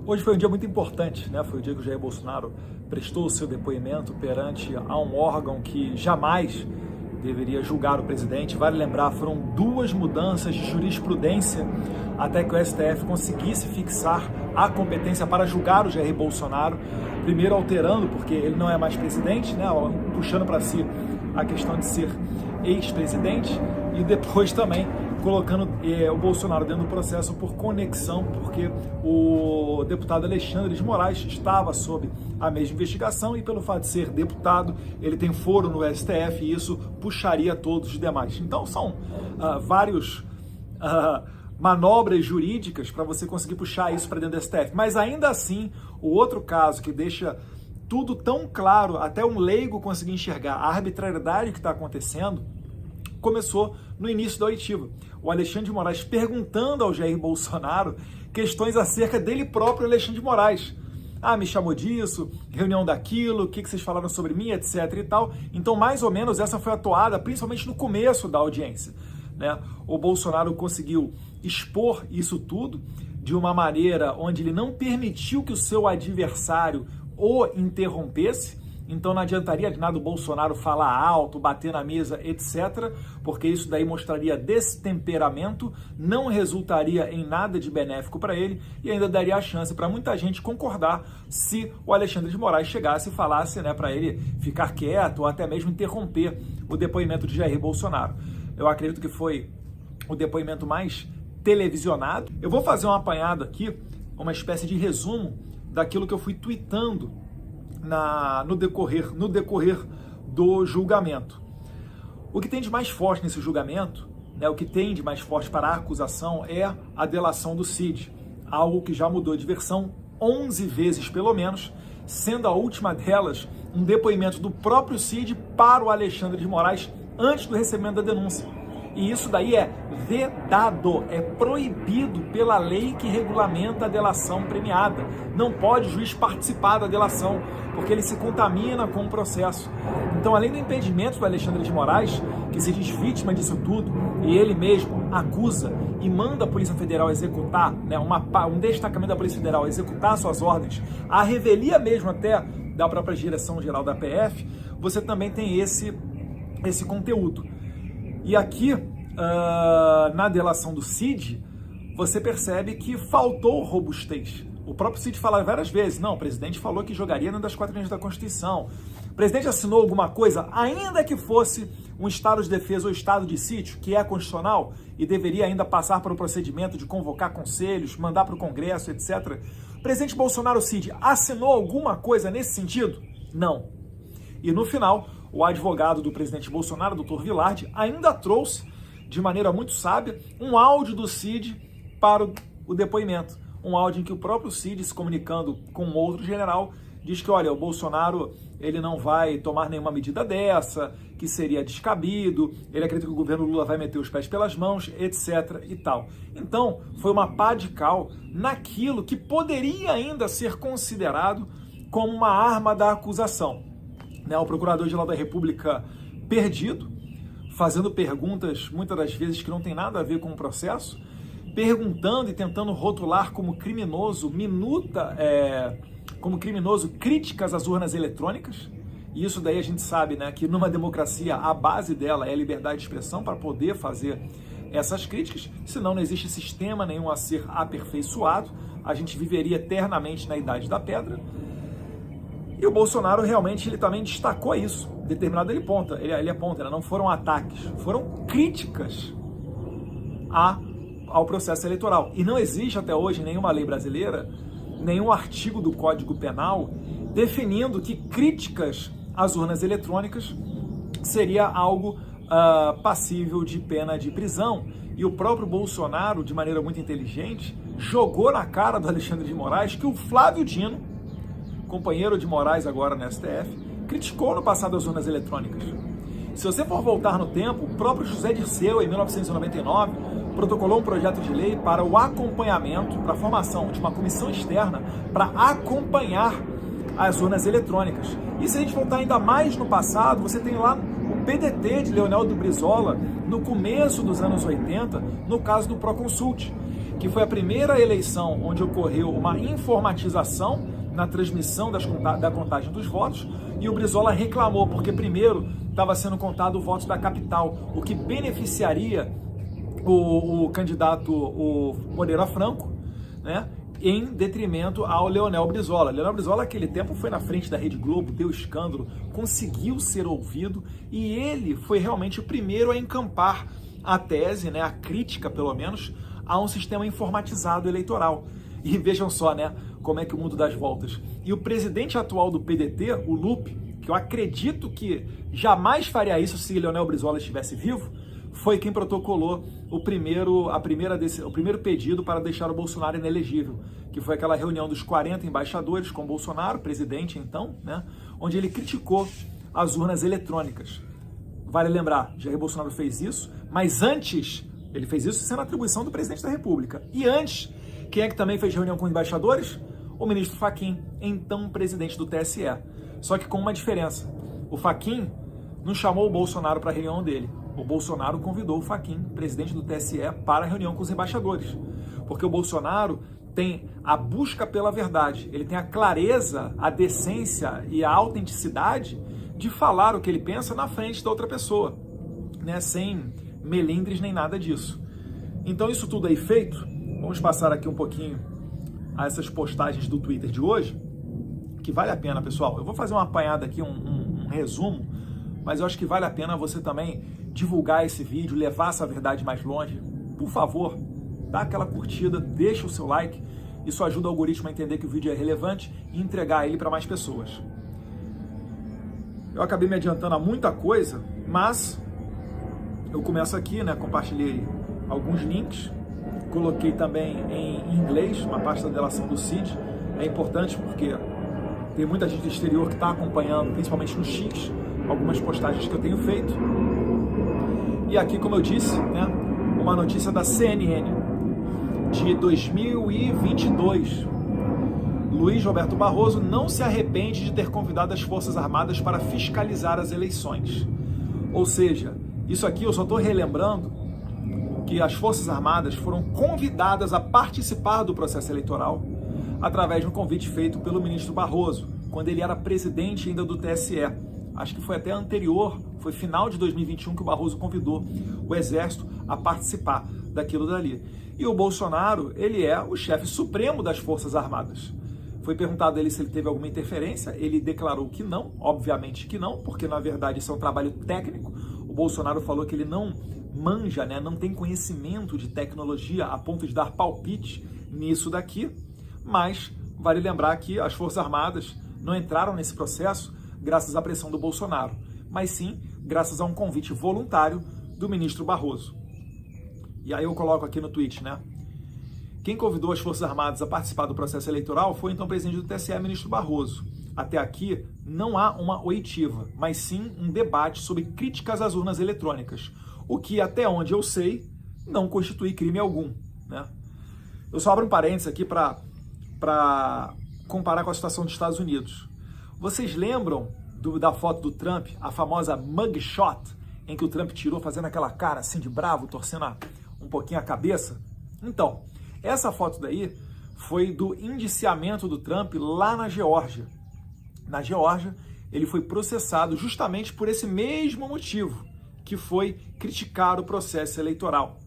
Hoje foi um dia muito importante, né? Foi o dia que o Jair Bolsonaro prestou o seu depoimento perante a um órgão que jamais deveria julgar o presidente. Vale lembrar, foram 2 mudanças de jurisprudência até que o STF conseguisse fixar a competência para julgar o Jair Bolsonaro. Primeiro alterando, porque ele não é mais presidente, né? Puxando para si a questão de ser ex-presidente, e depois também colocando o Bolsonaro dentro do processo por conexão, porque o deputado Alexandre de Moraes estava sob a mesma investigação e pelo fato de ser deputado, ele tem foro no STF e isso puxaria todos os demais. Então são vários manobras jurídicas para você conseguir puxar isso para dentro do STF. Mas ainda assim, o outro caso que deixa tudo tão claro, até um leigo conseguir enxergar a arbitrariedade que está acontecendo, começou no início da oitiva. O Alexandre de Moraes perguntando ao Jair Bolsonaro questões acerca dele próprio, Alexandre de Moraes. Me chamou disso, reunião daquilo, o que vocês falaram sobre mim, etc e tal. Então, mais ou menos, essa foi a toada, principalmente no começo da audiência, né? O Bolsonaro conseguiu expor isso tudo de uma maneira onde ele não permitiu que o seu adversário o interrompesse. Então não adiantaria de nada o Bolsonaro falar alto, bater na mesa, etc., porque isso daí mostraria destemperamento, não resultaria em nada de benéfico para ele e ainda daria a chance para muita gente concordar se o Alexandre de Moraes chegasse e falasse, né, para ele ficar quieto ou até mesmo interromper o depoimento de Jair Bolsonaro. Eu acredito que foi o depoimento mais televisionado. Eu vou fazer um apanhado aqui, uma espécie de resumo daquilo que eu fui tweetando no decorrer do julgamento. O que tem de mais forte nesse julgamento, né, o que tem de mais forte para a acusação é a delação do Cid, algo que já mudou de versão 11 vezes pelo menos, sendo a última delas um depoimento do próprio Cid para o Alexandre de Moraes antes do recebimento da denúncia. E isso daí é vedado, é proibido pela lei que regulamenta a delação premiada. Não pode o juiz participar da delação, porque ele se contamina com o processo. Então, além do impedimento do Alexandre de Moraes, que se diz vítima disso tudo, e ele mesmo acusa e manda a Polícia Federal executar, né, um destacamento da Polícia Federal executar suas ordens, a revelia mesmo até da própria Direção-Geral da PF, você também tem esse conteúdo. E aqui, na delação do Cid, você percebe que faltou robustez. O próprio Cid fala várias vezes, não, o presidente falou que jogaria dentro das 4 linhas da Constituição. O presidente assinou alguma coisa, ainda que fosse um estado de defesa ou estado de sítio, que é constitucional e deveria ainda passar por um procedimento de convocar conselhos, mandar para o Congresso, etc. O presidente Bolsonaro, Cid, assinou alguma coisa nesse sentido? Não. E no final, o advogado do presidente Bolsonaro, Dr. Vilardi, ainda trouxe, de maneira muito sábia, um áudio do Cid para o depoimento. Um áudio em que o próprio Cid, se comunicando com outro general, diz que, olha, o Bolsonaro ele não vai tomar nenhuma medida dessa, que seria descabido, ele acredita que o governo Lula vai meter os pés pelas mãos, etc. e tal. Então, foi uma pá de cal naquilo que poderia ainda ser considerado como uma arma da acusação. O Procurador-Geral da República perdido, fazendo perguntas, muitas das vezes, que não tem nada a ver com o processo, perguntando e tentando rotular como criminoso, como criminoso críticas às urnas eletrônicas. E isso daí a gente sabe, né, que numa democracia a base dela é a liberdade de expressão para poder fazer essas críticas, senão não existe sistema nenhum a ser aperfeiçoado, a gente viveria eternamente na Idade da Pedra. E o Bolsonaro realmente ele também destacou isso. Determinado ele aponta, né? Não foram ataques, foram críticas ao processo eleitoral. E não existe até hoje nenhuma lei brasileira, nenhum artigo do Código Penal definindo que críticas às urnas eletrônicas seria algo passível de pena de prisão. E o próprio Bolsonaro, de maneira muito inteligente, jogou na cara do Alexandre de Moraes que o Flávio Dino, companheiro de Moraes agora no STF, criticou no passado as urnas eletrônicas. Se você for voltar no tempo, o próprio José Dirceu, em 1999, protocolou um projeto de lei para o acompanhamento, para a formação de uma comissão externa para acompanhar as urnas eletrônicas. E se a gente voltar ainda mais no passado, você tem lá o PDT de Leonel do Brizola, no começo dos anos 80, no caso do Proconsult. que foi a primeira eleição onde ocorreu uma informatização na transmissão da contagem dos votos, e o Brizola reclamou, porque primeiro estava sendo contado o voto da capital, o que beneficiaria o candidato, o Moreira Franco, né, em detrimento ao Leonel Brizola. Leonel Brizola, naquele tempo, foi na frente da Rede Globo, deu escândalo, conseguiu ser ouvido, e ele foi realmente o primeiro a encampar a tese, né, a crítica, pelo menos, a um sistema informatizado eleitoral. E vejam só, né, como é que o mundo dá as voltas. E o presidente atual do PDT, o Lupe, que eu acredito que jamais faria isso se Leonel Brizola estivesse vivo, foi quem protocolou o primeiro pedido para deixar o Bolsonaro inelegível, que foi aquela reunião dos 40 embaixadores com o Bolsonaro, presidente então, né, onde ele criticou as urnas eletrônicas. Vale lembrar, Jair Bolsonaro fez isso, mas antes, ele fez isso sendo atribuição do presidente da República. E antes, quem é que também fez reunião com embaixadores? O ministro Fachin, então presidente do TSE. Só que com uma diferença. O Fachin não chamou o Bolsonaro para a reunião dele. O Bolsonaro convidou o Fachin, presidente do TSE, para a reunião com os embaixadores. Porque o Bolsonaro tem a busca pela verdade, ele tem a clareza, a decência e a autenticidade de falar o que ele pensa na frente da outra pessoa, né? Sem melindres nem nada disso. Então isso tudo aí feito, vamos passar aqui um pouquinho a essas postagens do Twitter de hoje, que vale a pena, pessoal. Eu vou fazer uma apanhada aqui, um resumo, mas eu acho que vale a pena você também divulgar esse vídeo, levar essa verdade mais longe. Por favor, dá aquela curtida, deixa o seu like, isso ajuda o algoritmo a entender que o vídeo é relevante e entregar ele para mais pessoas. Eu acabei me adiantando a muita coisa, mas eu começo aqui, né? Compartilhei alguns links, coloquei também em inglês uma parte da delação do Cid. É importante porque tem muita gente do exterior que está acompanhando, principalmente no X, algumas postagens que eu tenho feito. E aqui, como eu disse, né, uma notícia da CNN de 2022. Luiz Roberto Barroso não se arrepende de ter convidado as Forças Armadas para fiscalizar as eleições. Ou seja, isso aqui eu só estou relembrando que as Forças Armadas foram convidadas a participar do processo eleitoral através de um convite feito pelo ministro Barroso, quando ele era presidente ainda do TSE. Acho que foi até anterior, foi final de 2021 que o Barroso convidou o Exército a participar daquilo dali. E o Bolsonaro, ele é o chefe supremo das Forças Armadas. Foi perguntado a ele se ele teve alguma interferência, ele declarou que não, obviamente que não, porque na verdade isso é um trabalho técnico. O Bolsonaro falou que ele não manja, né, não tem conhecimento de tecnologia a ponto de dar palpite nisso daqui, mas vale lembrar que as Forças Armadas não entraram nesse processo graças à pressão do Bolsonaro, mas sim graças a um convite voluntário do ministro Barroso. E aí eu coloco aqui no tweet, né? Quem convidou as Forças Armadas a participar do processo eleitoral foi então o presidente do TSE, ministro Barroso. Até aqui não há uma oitiva, mas sim um debate sobre críticas às urnas eletrônicas, o que, até onde eu sei, não constitui crime algum, né? Eu só abro um parênteses aqui para comparar com a situação dos Estados Unidos. Vocês lembram da foto do Trump, a famosa mugshot, em que o Trump tirou fazendo aquela cara assim de bravo, torcendo um pouquinho a cabeça? Então, essa foto daí foi do indiciamento do Trump lá na Geórgia. Na Geórgia, ele foi processado justamente por esse mesmo motivo, que foi criticar o processo eleitoral.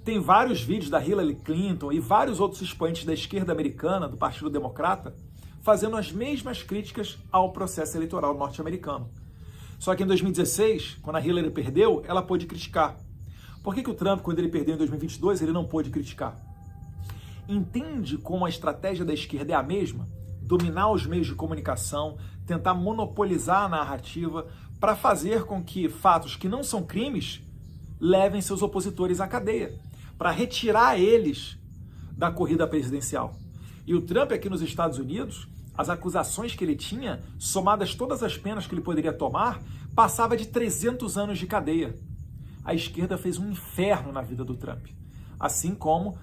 Tem vários vídeos da Hillary Clinton e vários outros expoentes da esquerda americana, do Partido Democrata, fazendo as mesmas críticas ao processo eleitoral norte-americano. Só que em 2016, quando a Hillary perdeu, ela pôde criticar. Por que o Trump, quando ele perdeu em 2022, ele não pôde criticar? Entende como a estratégia da esquerda é a mesma? Dominar os meios de comunicação, tentar monopolizar a narrativa para fazer com que fatos que não são crimes levem seus opositores à cadeia, para retirar eles da corrida presidencial. E o Trump aqui nos Estados Unidos, as acusações que ele tinha, somadas todas as penas que ele poderia tomar, passava de 300 anos de cadeia. A esquerda fez um inferno na vida do Trump, assim como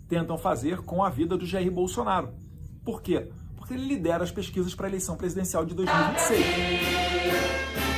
tentam fazer com a vida do Jair Bolsonaro. Por quê? Porque ele lidera as pesquisas para a eleição presidencial de 2026.